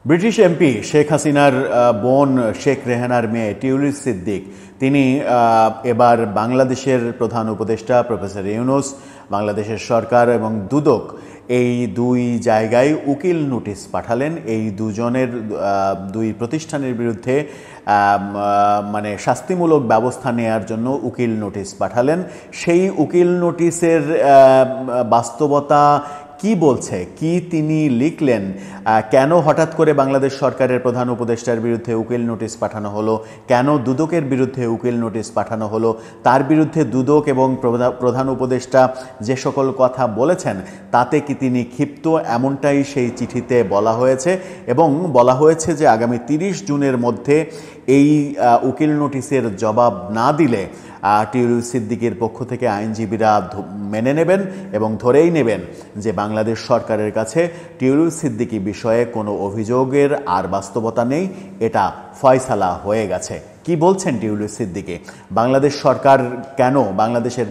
British MP Sheikh হাসিনার বোন শেখ রেহানার মেয়ে টিউলিপ সিদ্দিক তিনি এবার বাংলাদেশের প্রধান উপদেষ্টা প্রফেসর ইউনূস, বাংলাদেশের সরকার এবং দুদক এই দুই জায়গায় উকিল নোটিশ পাঠালেন। এই দুই প্রতিষ্ঠানের বিরুদ্ধে মানে শাস্তিমূলক ব্যবস্থা নেয়ার জন্য উকিল নোটিশ পাঠালেন। সেই উকিল নোটিশের বাস্তবতা কি বলছে, কি তিনি লিখলেন, কেন হঠাৎ করে বাংলাদেশ সরকারের প্রধান উপদেষ্টার বিরুদ্ধে উকিল নোটিশ পাঠানো হলো, কেন দুদকের বিরুদ্ধে উকিল নোটিশ পাঠানো হলো, তার বিরুদ্ধে দুদক এবং প্রধান উপদেষ্টা যে সকল কথা বলেছেন তাতে কি তিনি ক্ষিপ্ত, এমনটাই সেই চিঠিতে বলা হয়েছে। এবং বলা হয়েছে যে আগামী 30 জুনের মধ্যে এই উকিল নোটিশের জবাব না দিলে টিউলিপ সিদ্দিকের পক্ষ থেকে আইনজীবীরা মেনে নেবেন এবং ধরেই নেবেন যে বাংলাদেশ সরকারের কাছে টিউলিপ সিদ্দিকী বিষয়ে কোনো অভিযোগের আর বাস্তবতা নেই, এটা ফয়সালা হয়ে গেছে। কি বলছেন টিউলিপ সিদ্দিকী? বাংলাদেশ সরকার কেন, বাংলাদেশের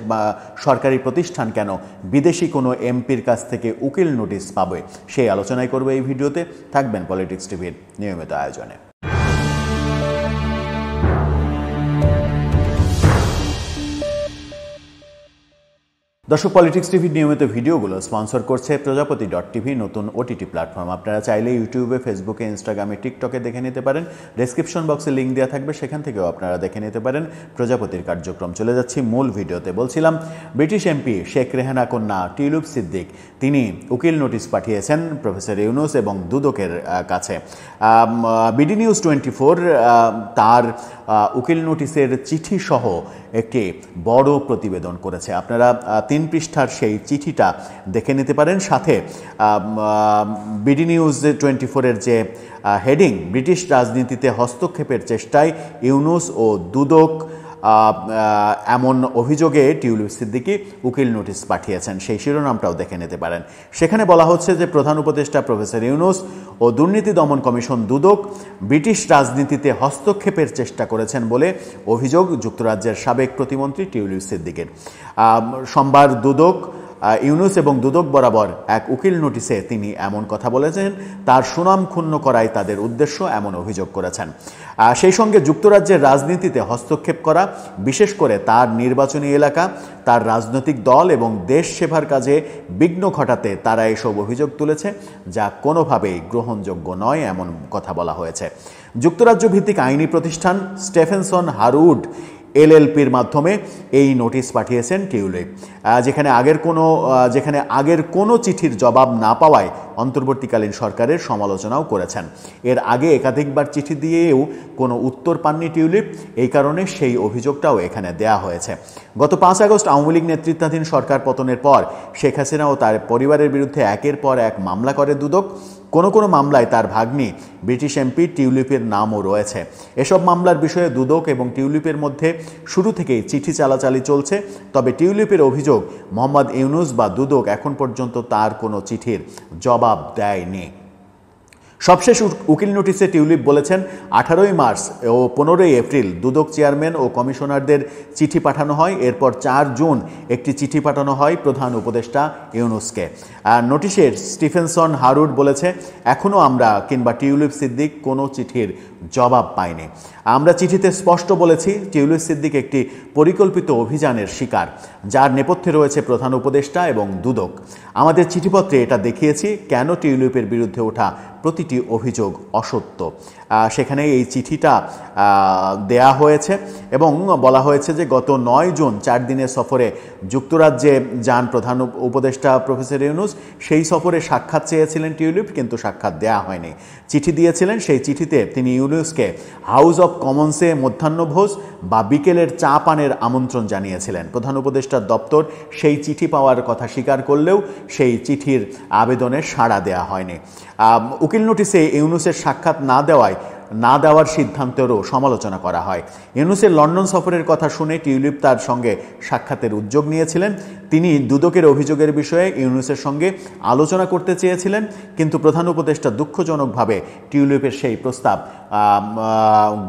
সরকারি প্রতিষ্ঠান কেন বিদেশি কোনো এমপির কাছ থেকে উকিল নোটিশ পাবে, সেই আলোচনাই করবে এই ভিডিওতে। থাকবেন পলিটিক্স টিভির নিয়মিত আয়োজনে। দর্শক, পলিটিক্স টিভির নিয়মিত ভিডিওগুলো স্পন্সর করছে প্রজাপতি.টিভি, নতুন ওটিটি প্ল্যাটফর্ম। আপনারা চাইলে ইউটিউবে, ফেসবুকে, ইনস্টাগ্রামে, টিকটকে দেখে নিতে পারেন। ডেসক্রিপশন বক্সে লিঙ্ক দেওয়া থাকবে, সেখান থেকেও আপনারা দেখে নিতে পারেন প্রজাপতির কার্যক্রম। চলে যাচ্ছি মূল ভিডিওতে। বলছিলাম, ব্রিটিশ এমপি শেখ রেহানা কন্যা টিউলিপ সিদ্দিক তিনি উকিল নোটিশ পাঠিয়েছেন প্রফেসর ইউনূস এবং দুদকের কাছে। বিডি নিউজ 24 তার উকিল নোটিশের চিঠি সহ একটি বড় প্রতিবেদন করেছে। আপনারা 3 পৃষ্ঠার সেই চিঠিটা দেখে নিতে পারেন। সাথে বিডি নিউজ 24-এর যে হেডিং, ব্রিটিশ রাজনীতিতে হস্তক্ষেপের চেষ্টায় ইউনূস ও দুদক, এমন অভিযোগে টিউলিপ সিদ্দিকী উকিল নোটিশ পাঠিয়েছেন, সেই শিরোনামটাও দেখে নিতে পারেন। সেখানে বলা হচ্ছে যে প্রধান উপদেষ্টা প্রফেসর ইউনূস ও দুর্নীতি দমন কমিশন দুদক ব্রিটিশ রাজনীতিতে হস্তক্ষেপের চেষ্টা করেছেন বলে অভিযোগ যুক্তরাজ্যের সাবেক প্রতিমন্ত্রী টিউলিপ সিদ্দিকের। সোমবার ইউনূস এবং দুদক বরাবর এক উকিল নোটিশে তিনি এমন কথা বলেছেন। তার সুনাম ক্ষুণ্ণ করাই তাদের উদ্দেশ্য, এমন অভিযোগ করেছেন। সেই সঙ্গে যুক্তরাজ্যের রাজনীতিতে হস্তক্ষেপ করা, বিশেষ করে তার নির্বাচনী এলাকা, তার রাজনৈতিক দল এবং দেশ সেবার কাজে বিঘ্ন ঘটাতে তারা এসব অভিযোগ তুলেছে, যা কোনোভাবেই গ্রহণযোগ্য নয়, এমন কথা বলা হয়েছে। যুক্তরাজ্য ভিত্তিক আইনি প্রতিষ্ঠান স্টেফেনসন হারউড এলএলপির মাধ্যমে এই নোটিশ পাঠিয়েছেন টিউলিপ, যেখানে আগের কোনো চিঠির জবাব না পাওয়ায় অন্তর্বর্তীকালীন সরকারের সমালোচনাও করেছেন। এর আগে একাধিকবার চিঠি দিয়েও কোনো উত্তর পাননি টিউলিপ, এই কারণে সেই অভিযোগটাও এখানে দেয়া হয়েছে। গত 5 আগস্ট আওয়ামী লীগ নেতৃত্বাধীন সরকার পতনের পর শেখ হাসিনা ও তার পরিবারের বিরুদ্ধে একের পর এক মামলা করে দুদক। কোনো মামলায় তার ভাগ্নি ব্রিটিশ এমপি টিউলিপের নামও রয়েছে। এসব মামলার বিষয়ে দুদক এবং টিউলিপের মধ্যে শুরু থেকেই চিঠি চালাচালি চলছে। তবে টিউলিপের অভিযোগ, মোহাম্মদ ইউনূস বা দুদক এখন পর্যন্ত তার কোনো চিঠির জবাব দেয়নি। সবশেষ উকিল নোটিশে টিউলিপ বলেছেন, 18 মার্চ ও 15 এপ্রিল দুদক চেয়ারম্যান ও কমিশনারদের চিঠি পাঠানো হয়। এরপর 4 জুন একটি চিঠি পাঠানো হয় প্রধান উপদেষ্টা ইউনূসকে। নোটিশের স্টিফেনসন হারউড বলেছে, এখনও আমরা কিংবা টিউলিপ সিদ্দিক কোনো চিঠির জবাব পাইনি। আমরা চিঠিতে স্পষ্ট বলেছি, টিউলিপ সিদ্দিক একটি পরিকল্পিত অভিযানের শিকার, যার নেপথ্যে রয়েছে প্রধান উপদেষ্টা এবং দুদক। আমাদের চিঠিপত্রে এটা দেখিয়েছি কেন টিউলিপের বিরুদ্ধে ওঠা প্রতিটি অভিযোগ অসত্য। সেখানে এই চিঠিটা দেয়া হয়েছে এবং বলা হয়েছে যে গত 9 জুন 4 দিনের সফরে যুক্তরাজ্যে যান প্রধান উপদেষ্টা প্রফেসর ইউনূস। সেই সফরে সাক্ষাৎ চেয়েছিলেন টিউলিপ, কিন্তু সাক্ষাৎ দেয়া হয়নি। চিঠি দিয়েছিলেন, সেই চিঠিতে তিনি ইউনূসকে হাউস অব কমন্সে মধ্যাহ্নভোজ বা বিকেলের চা পানের আমন্ত্রণ জানিয়েছিলেন। প্রধান উপদেষ্টার দপ্তর সেই চিঠি পাওয়ার কথা স্বীকার করলেও সেই চিঠির আবেদনে সাড়া দেয়া হয়নি। উকিল নোটিশে ইউনূসের সাক্ষাৎ না দেওয়ার সিদ্ধান্তেরও সমালোচনা করা হয়। ইউনূসের লন্ডন সফরের কথা শুনে টিউলিপ তার সঙ্গে সাক্ষাতের উদ্যোগ নিয়েছিলেন। তিনি দুদকের অভিযোগের বিষয়ে ইউনূসের সঙ্গে আলোচনা করতে চেয়েছিলেন, কিন্তু প্রধান উপদেষ্টা দুঃখজনকভাবে টিউলিপের সেই প্রস্তাব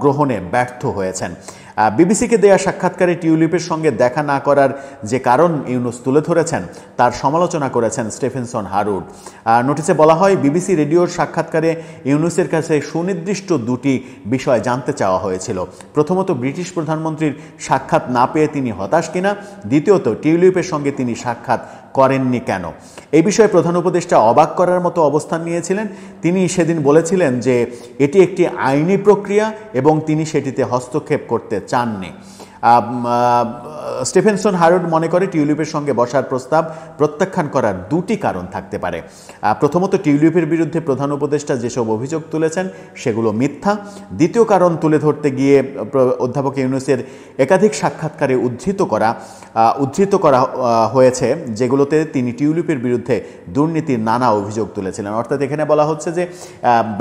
গ্রহণে ব্যর্থ হয়েছেন। বিবিসিকে দেয়া সাক্ষাৎকারে টিউলিপের সঙ্গে দেখা না করার যে কারণ ইউনূস তুলে ধরেছেন তার সমালোচনা করেছেন স্টিফেনসন হারুড। নোটিশে বলা হয়, বিবিসি রেডিওর সাক্ষাৎকারে ইউনূসের কাছে সুনির্দিষ্ট দুটি বিষয় জানতে চাওয়া হয়েছিল। প্রথমত, ব্রিটিশ প্রধানমন্ত্রীর সাক্ষাৎ না পেয়ে তিনি হতাশ কিনা, দ্বিতীয়ত টিউলিপের সঙ্গে তিনি সাক্ষাৎ করেননি কেন। এই বিষয়ে প্রধান উপদেষ্টা অবাক করার মতো অবস্থান নিয়েছিলেন। তিনি সেদিন বলেছিলেন যে এটি একটি আইনি প্রক্রিয়া এবং তিনি সেটিতে হস্তক্ষেপ করতে চাননি। স্টিফেনসন হারুড মনে করে টিউলিপের সঙ্গে বসার প্রস্তাব প্রত্যাখ্যান করার দুটি কারণ থাকতে পারে। প্রথমত, টিউলিপের বিরুদ্ধে প্রধান উপদেষ্টা যেসব অভিযোগ তুলেছেন সেগুলো মিথ্যা। দ্বিতীয় কারণ তুলে ধরতে গিয়ে অধ্যাপক ইউনূসের একাধিক সাক্ষাৎকারে উদ্ধৃত করা হয়েছে যেগুলোতে তিনি টিউলিপের বিরুদ্ধে দুর্নীতির নানা অভিযোগ তুলেছিলেন। অর্থাৎ এখানে বলা হচ্ছে যে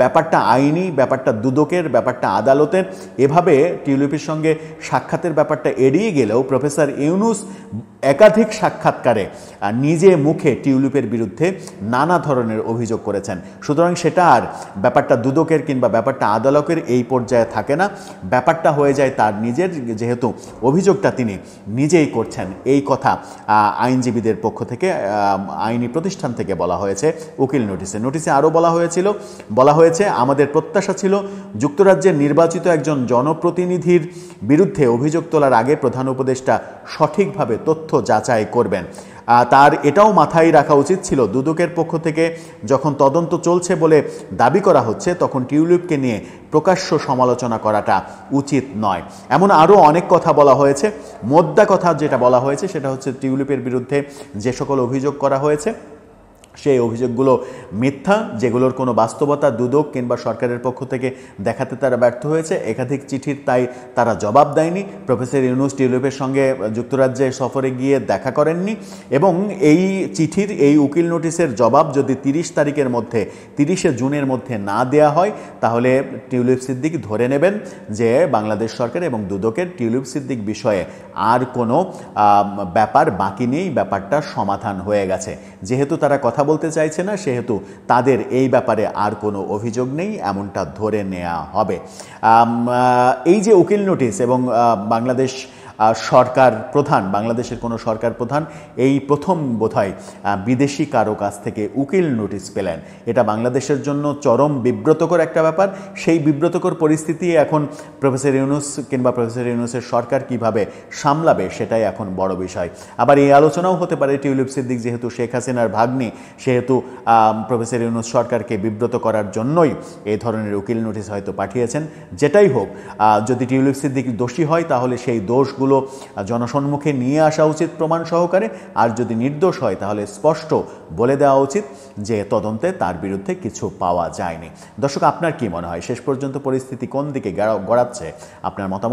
ব্যাপারটা আইনি, ব্যাপারটা দুদকের, ব্যাপারটা আদালতের। এভাবে টিউলিপের সঙ্গে সাক্ষাতের ব্যাপারটা এড়িয়ে গেলেও প্রফেসর ইউনূস একাধিক সাক্ষাৎকারে নিজে মুখে টিউলিপের বিরুদ্ধে নানা ধরনের অভিযোগ করেছেন। সুতরাং সেটা আর ব্যাপারটা দুদকের কিংবা ব্যাপারটা আদালতের এই পর্যায়ে থাকে না, ব্যাপারটা হয়ে যায় তার নিজের, যেহেতু অভিযোগটা তিনি নিজেই করছেন। এই কথা আইনজীবীদের পক্ষ থেকে, আইনি প্রতিষ্ঠান থেকে বলা হয়েছে উকিল নোটিশে আরও বলা হয়েছে, আমাদের প্রত্যাশা ছিল যুক্তরাজ্যের নির্বাচিত একজন জনপ্রতিনিধির বিরুদ্ধে অভিযোগ তোলার আগে প্রধান উপদেষ্টা সঠিকভাবে তথ্য যাচাই করবেন। তার এটাও মাথায় রাখা উচিত ছিল দুদকের পক্ষ থেকে যখন তদন্ত চলছে বলে দাবি করা হচ্ছে তখন টিউলিপকে নিয়ে প্রকাশ্য সমালোচনা করাটা উচিত নয়। এমন আরও অনেক কথা বলা হয়েছে। মোদ্দা কথা যেটা বলা হয়েছে সেটা হচ্ছে টিউলিপের বিরুদ্ধে যে সকল অভিযোগ করা হয়েছে সেই অভিযোগগুলো মিথ্যা, যেগুলোর কোনো বাস্তবতা দুদক কিংবা সরকারের পক্ষ থেকে দেখাতে তারা ব্যর্থ হয়েছে। একাধিক চিঠির তাই তারা জবাব দেয়নি। প্রফেসর ইউনূস টিউলিপের সঙ্গে যুক্তরাজ্যে সফরে গিয়ে দেখা করেননি এবং এই চিঠির, এই উকিল নোটিশের জবাব যদি 30শে জুনের মধ্যে না দেয়া হয় তাহলে টিউলিপ সিদ্দিক ধরে নেবেন যে বাংলাদেশ সরকার এবং দুদকের টিউলিপ সিদ্দিক বিষয়ে আর কোনো ব্যাপার বাকি নেই, ব্যাপারটা সমাধান হয়ে গেছে। যেহেতু তারা কথা বলতে চাইছে না সেহেতু তাদের এই ব্যাপারে আর কোনো অভিযোগ নেই, এমনটা ধরে নেওয়া হবে। এই যে উকিল নোটিশ এবং বাংলাদেশের কোনো সরকার প্রধান এই প্রথম বোধহয় বিদেশি কারো কাছ থেকে উকিল নোটিশ পেলেন। এটা বাংলাদেশের জন্য চরম বিব্রতকর একটা ব্যাপার। সেই বিব্রতকর পরিস্থিতি এখন প্রফেসর ইউনূস কিংবা প্রফেসর ইউনূসের সরকার কিভাবে সামলাবে সেটাই এখন বড় বিষয়। আবার এই আলোচনাও হতে পারে টিউলিপ সিদ্দিক যেহেতু শেখ হাসিনার ভাগ্নি, সেহেতু প্রফেসর ইউনূস সরকারকে বিব্রত করার জন্যই এই ধরনের উকিল নোটিশ হয়তো পাঠিয়েছেন। যেটাই হোক, যদি টিউলিপ সিদ্দিক দোষী হয় তাহলে সেই দোষগুলো জনসম্মুখে নিয়ে আসা উচিত প্রমাণ সহকারে, আর যদি নির্দোষ হয় তাহলে স্পষ্ট বলে দেওয়া উচিত যে তদন্তে তার বিরুদ্ধে কিছু পাওয়া যায়নি। দর্শক, আপনার কি মনে হয় শেষ পর্যন্ত পরিস্থিতি কোন দিকে গড়াচ্ছে? আপনার মতামত